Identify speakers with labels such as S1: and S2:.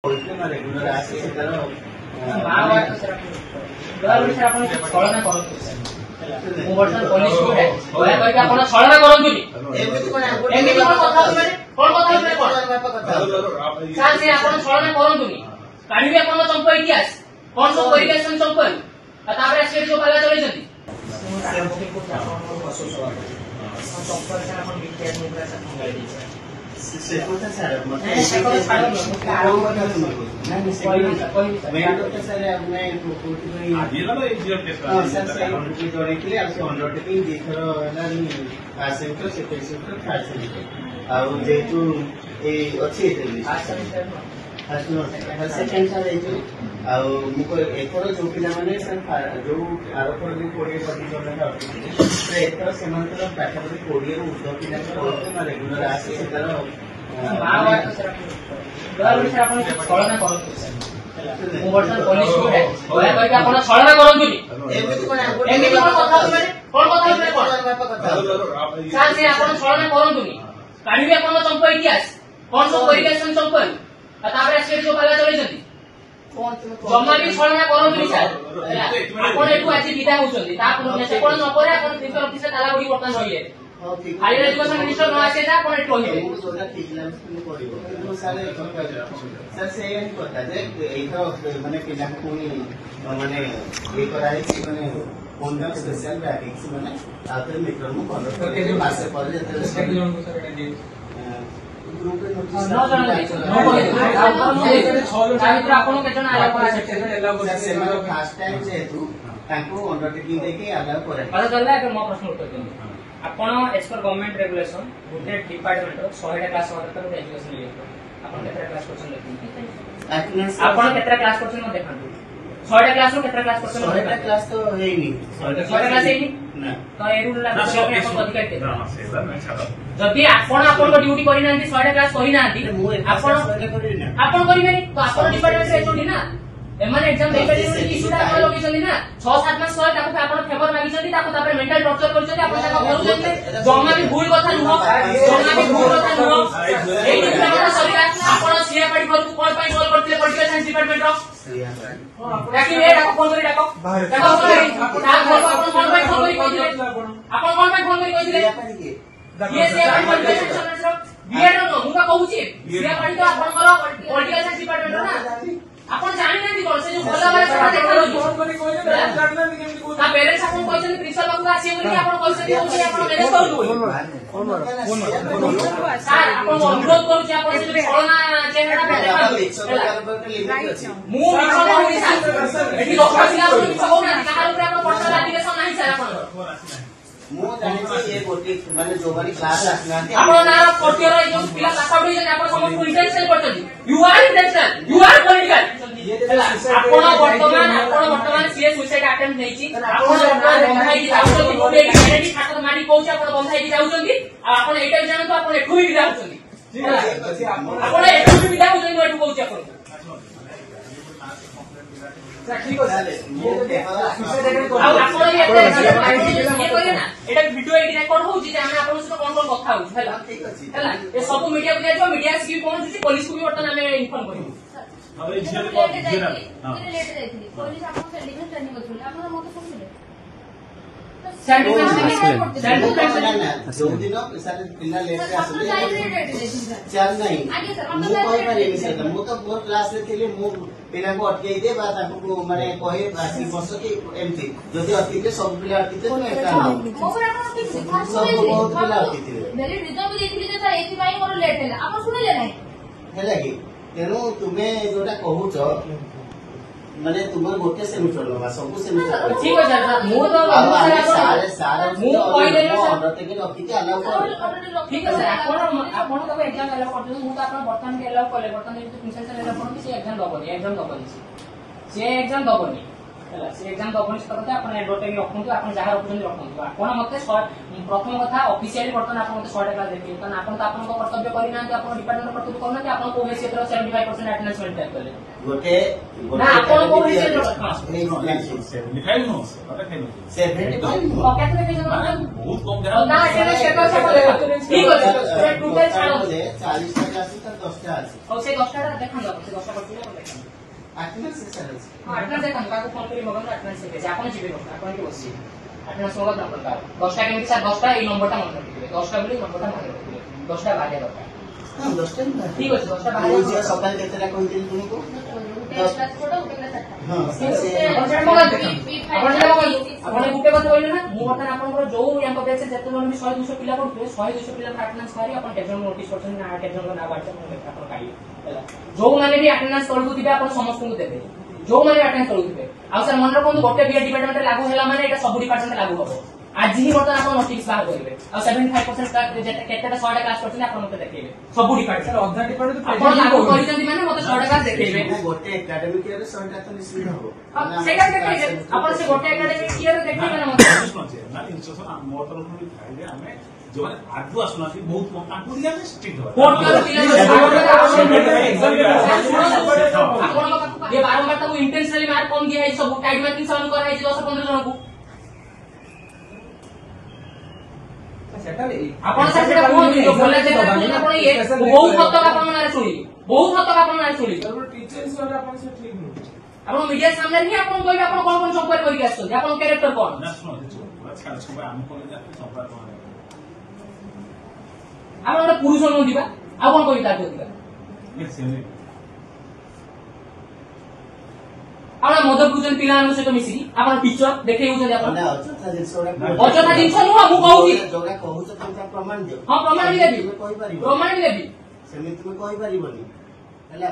S1: regular आसे सेटार
S2: छलना करंतु मु वर्तमान पुलिस को दया करके आपण छलना करंतुनी
S1: एमिति कोन
S2: एमिति कोन कथा होबे कोन कथा होबे कोन सार से आपण छलना करंतुनी काढिबे आपण चंपा इतिहास कोन सब परिवेशन चंपा तापर से जो बाला चले जंती चंपा से आपण इतिहास मुद्रा से मंगाई दी
S1: से कोता सर मत सर हमने सर जोड़े के लिए आपसे अंडरटेकिंग देखर हलानी पास centre second centre third centre आ जेतु ए अछि सेकेंड सर आ मुको एथर जो पिला माने सर जो आरोपर जो कोडे पति करना है एथर सेमांतर पाठापति कोडे उद्ध पिला को रेगुलर आसे सेटार
S2: छलना करंतु मु वर्तमान पुलिस को दया करके आपण छलना करंतुनी एमिति कोन कथा होबे कोन कथा होबे कोन सार से आपण छलना करंतुनी काढिबे आपण चंपा इतिहास कोन सब परिवेशन चंपा तापर से जो बाला चले जंती जम्मा भी छलना करंतुनी सर आपण एटु आज विदा होचंदी ता पुण्य से कोन न करे आपण प्रिंसिपल ऑफिस ताला गुडी वर्तमान रहिए हायर एजुकेशन मिनिस्टर न आसे ना आपण एटु होइबे
S1: मु जोना ठीक लाइन स्कूल पढिबो किंतु सर सर से यही कहता जे एथर माने पिला को माने ए कराई कि माने कोन स्पेशल बैटिंग्स माने आतर मित्र मु कंडक्टर के पास पर जेते ग्रुप रे नोटिस न जाना
S2: आपण के जण आला पर सेक्शन एला को
S1: से फर्स्ट टाइम जेतु ताको अंडरटेकिंग देके आला करे
S2: पता चलला कि मो प्रश्न उत्तर देनी आपण एज पर गवर्नमेंट रेगुलेशन गुटे डिपार्टमेंट रो 100 टा क्लास वाला तक एजुकेशन ले आपण केतरा क्लास करछन देखि आपण केतरा क्लास करछन म देखांतु 100 टा क्लास रो केतरा क्लास करछन
S1: 100 टा क्लास तो हेइनी
S2: 100 टा क्लास हेइनी
S1: ना
S2: तो ए रूल लागू आपण अधिकार के जदि आपण आपण को ड्यूटी करि नांती 100 टा क्लास कहि नांती आपण करिबे तो आपण डिपार्टमेंट रे जोडी ना एमन एग्जाम दे पारि इशू ता आपण लोके चली ना 6-7 मास सर ताको आपण फेवर मागी चली ताको तापर मेंटल टॉर्चर कर चली आपण ताको भरू चली जम्मा भी भूल कथा नुहो जम्मा भी भूल कथा नुहो एई डिपार्टमेंट सरकार आपण सीए पार्टी को कोन पाई कॉल करथिले पॉलिटिकल साइंस डिपार्टमेंट रो ताकि ए ताको फोन करी ताको आपण कोन पाई फोन करी कहिथिले आपण कोन पाई फोन करी कहिथिले ये सीए पार्टी पॉलिटिकल साइंस रो बीएड नो मुका कहूची सीए पार्टी तो आपनकर पॉलिटिकल साइंस डिपार्टमेंट रो ना आपण जानि नथि कोन से जो भला वाला सब देखा लो फोन करी कोइ जानना केमति को ता पेरेंट्स आपण कहछन प्रिंसिपल बाबू आसी बोली आपण कहछन कि आपण मैनेज करू फोन सर आपण अनुरोध करू जे आपण जे छलना चेहरा देखा मु मिछो कहू सर एठी लोकसिला मिछो कहू ना काहार ऊपर आपण पर्सनल एप्लीकेशन नाही सर आपण
S1: मु जानि जे ये गोटी माने जो बारी क्लास आसनांती
S2: आपण नार कोटियर जो पिला पास आउट होई आपण समस्त इंटेंशन करछन you are intentional you are political आपण वर्तमान सीए सुसाइड अटेम्प्ट नैची आपण बंधाई जाउछन कोडे आइडेंटिटी ठाकर मारी कहूछ आपण बंधाई जाउछन आपण एटा जानतो आपण एठु भी जाउछन ठीक है आपण एठु भी जाउछन एठु कहूछ आपण ठीक है ये तो देखो आपण ये करे ना एटा वीडियो एडी रेकॉर्ड होउची जे हम आपण सहित कोन कोन कथा होउछ हैला ठीक अछि हैला ए सब मीडिया को जाइबो मीडिया से भी पहुंची पुलिस को भी वर्तमान हमें इन्फॉर्म करिबो
S3: अबे झियल को लेट जाइथि पुलिस आपन सेलिब्रेट ट्रेनिंग करथुले आपन मते सुनिले जो दिन सर पिला लेट से आसले चल नहीं मु कोइ पारे सर मु तो मोर क्लास रे थिले मु पिला को अटके दे बा ताको माने कहे बासी बस के एमती जदी अति के सब पिला अति ते एका मोर आपन के सिखा सब बहुत पिला अति थे मेरे रिजन भी देखिले जे सर एति भाई मोर लेट हैला आपन सुनिले नहीं हैला कि तेनु तुमे जोटा कहूछ माने तुमर गोटे सेमिस्टर लगा सब सेमिस्टर
S2: ठीक है सर मु तो
S1: सारे
S2: मु कोइ देले सर
S1: अंडरटेकिंग ऑफिस अलाउ कर
S2: ठीक है सर आपण तो एग्जाम अलाउ करते मु तो आपण वर्तमान अलाउ करले वर्तमान जो प्रिंसिपल अलाउ करते से एग्जाम दबनी से एग्जाम दबनी ହେଲା ସେ ଏକ୍ଜାମ ଦବନି ସତ କଥା ଆପଣ ଏଡଭର୍ଟାଇଜ ରଖନ୍ତୁ ଆପଣ ଯାହା ରଖୁଛନ୍ତି ରଖନ୍ତୁ ଆପଣ ମତେ ପ୍ରଥମ କଥା ଅଫିସିଆଲି ବର୍ତ୍ତମାନ ଆପଣ ମତେ 100 କ୍ଲାସ୍ ଦେଖେଇବେ କାରଣ ଆପଣ ତ ଆପଣଙ୍କ କର୍ତ୍ତବ୍ୟ କରିନାହାନ୍ତି ଆପଣ ଡିପାର୍ଟମେଣ୍ଟ କର୍ତ୍ତବ୍ୟ କରୁନାହାନ୍ତି ଆପଣ କୋଉ ହେସିୟତର 75% ଆଟେଣ୍ଡାନ୍ସ ମେଣ୍ଟେନ୍ କଲେ
S3: ଗୋଟେ
S2: ନା ଆପଣ କୋଉ ହେସିୟତର
S4: 75 नो से
S3: 75
S2: କେତେ ଦେଖେଇଛନ୍ତି
S4: बहुत कम
S2: ନା ଏଟା ସେଟା ଠିକ ଅଛି ଟୋଟାଲ ଛାଡ଼
S3: 40 ଟା କ୍ଲାସ୍ ତ 10 ଟା ଅଛି
S2: ଆଉ ସେ 10 ଟା ଦେଖନ୍ତୁ ଆପଣ ସେ 10 ଟା କରିଥିଲେ ଆପଣ ଦେଖନ୍ତୁ
S3: ଆଟେଣ୍ଡାନ୍ସ ସାର୍ ଅଛି
S2: ଆଟେଣ୍ଡାନ୍ସ ଦେଖନ୍ତୁ କାହାକୁ ଫୋନ କରି ମଗନ୍ତୁ ଆଟେଣ୍ଡାନ୍ସ ଦେଖେଇছে ଆପଣ ଯିବେ ଆପଣ କି ବସି ଆଟେଣ୍ଡାନ୍ସ ମଗନ୍ତୁ ଆପଣ କାହାର 10 ଟା କେମିତି ସାର୍ 10 ଟା ଏଇ ନମ୍ବରଟା ମନେ ରଖିଥିବେ 10 ଟା ବୋଲି ନମ୍ବରଟା ମନେ ରଖିଥିବେ 10 ଟା ବାହାରିବା ଦରକାର
S3: ହଁ 10 ଟା
S2: ଠିକ ଅଛି 10 ଟା
S3: ମୁଁ
S2: ବାହାରିବା
S3: ଝିଅ ସକାଳେ କେତେଟା କହିଥିଲି ତୁମକୁ ହଁ
S2: ଆପଣ ଗୋଟେ କଥା କହିଲେ ନା ମୁଁ ବର୍ତ୍ତମାନ ଆପଣଙ୍କର ଯୋଉ ୟାଙ୍କ ବେଚ ଯେତେ ଜଣ ବି 100-200 ପିଲା ପଢୁଥିବେ 100-200 ପିଲାଙ୍କର ଆଟେଣ୍ଡାନ୍ସ ବାହାରି ଆପଣ କେତେ ଜଣ ନୋଟିସ୍ କରୁଛନ୍ତି ନା କେତେ ଜଣଙ୍କ ନାଁ ବାହାରିଛି ଆପଣ କାଢିବେ ହେଲା ଯୋଉମାନେ ବି ଆଟେଣ୍ଡାନ୍ସ ତଳକୁ ଥିବେ ଆପଣ ସମସ୍ତଙ୍କୁ ଦେବେ ଯୋଉମାନେ ଆଟେଣ୍ଡାନ୍ସ ତଳକୁ ଥିବେ ଆଉ ସାର୍ ମନେ ରଖନ୍ତୁ ଗୋଟେ ବିଏ ଡିପାର୍ଟମେଣ୍ଟରେ ଲାଗୁ ହେଲା ମାନେ ଏଟା ସବୁ ଡିପାର୍ଟମେଣ୍ଟ ଲାଗୁ ହବ ଆଜି ହିଁ ବର୍ତ୍ତମାନ ଆପଣ ନୋଟିସ୍ ବାହାର କରିବେ ଆଉ 75% କେତେଟା 100 ଟା କ୍ଲାସ୍ କରିଛନ୍ତି ଆପଣ ମତେ ଦେଖେଇବେ ସବୁ ଡିପାର୍ଟମେଣ୍ଟ ଅଧା ଡିପାର୍ଟମେଣ୍ଟ ଆପଣ ଲାଗୁ କରିଛନ୍ତି ମାନେ ମତେ 100 ଟା କ୍ଲାସ୍ ଦେଖେଇବେ
S3: ଗୋଟେ ଏକାଡେମିକ ଇୟରରେ 100 ଟା ତ ନିଶ୍ଚିତ ହବ
S2: ସେଇଟା ଦେଖେଇବେ ଆପଣ ସେ ଗୋଟେ ଏକାଡେମିକ ଇୟରରେ ଦେଖେଇବେ ନା ମତେ
S4: ना इंस्ट्रक्शन मोर तरफ भी खाइले हमें जो माने आगु आसुनाती बहुत कम ताकू दिया में स्ट्रिक्ट हो
S2: कोर्ट के पिला ଆପଣ ये बारंबार ताकू इंटेंशनली मार्क कम दिया है सब टाइम मार्किंग सब करा है 10-15 जन को ଆପଣ ସାର୍ ସେଟା କୁହନ୍ତୁ ଯୋଉ ଭଲ ଜାଗା ଆପଣ ଇଏ ବହୁତ ହତ ଆପଣଙ୍କ ନାଁରେ ଶୁଣିଲି ବହୁତ ହତ ଆପଣଙ୍କ ନାଁରେ ଶୁଣିଲି
S5: टीचर हिसाब से अपन से ठीक नहीं
S2: ଆପଣ ମିଡିଆ ସାମ୍ନାରେ ହିଁ ଆପଣ କହିବେ ଆପଣ କଣ କଣ ସମ୍ପର୍କ କରିକି ଆସୁଛନ୍ତି ଆପଣଙ୍କ କ୍ୟାରେକ୍ଟର କଣ
S4: ना सुनो अच्छा सब हम को जाते संपर्क में
S2: ଆପଣ ଗୋଟେ ପୁରୁଷ ନୁହଁ ଯିବା ଆଉ କଣ କହିବି ତାଠୁ ଅଧିକା
S4: ये सेमी
S2: ଆପଣ ମଦ ପିଉଛନ୍ତି ପିଲାମାନଙ୍କ ସହିତ ମିଶିକି ଆପଣ ଟିଚର ଦେଖେଇ ହଉଛନ୍ତି ଆପଣ
S3: ମାନେ ଅଯଥା ଜିନିଷ
S2: ଅଯଥା ଜିନିଷ ନୁହଁ ମୁଁ କହୁଛି
S3: ଯୋଉଟା କହୁଛ ତମେ ପ୍ରମାଣ ଦିଅ
S2: ହଁ ପ୍ରମାଣ ବି ଦେବି
S3: ତୁମେ କହିପାରିବ
S2: ପ୍ରମାଣ ବି ଦେବି
S3: ସେମିତି ତୁମେ କହିପାରିବନି ହେଲା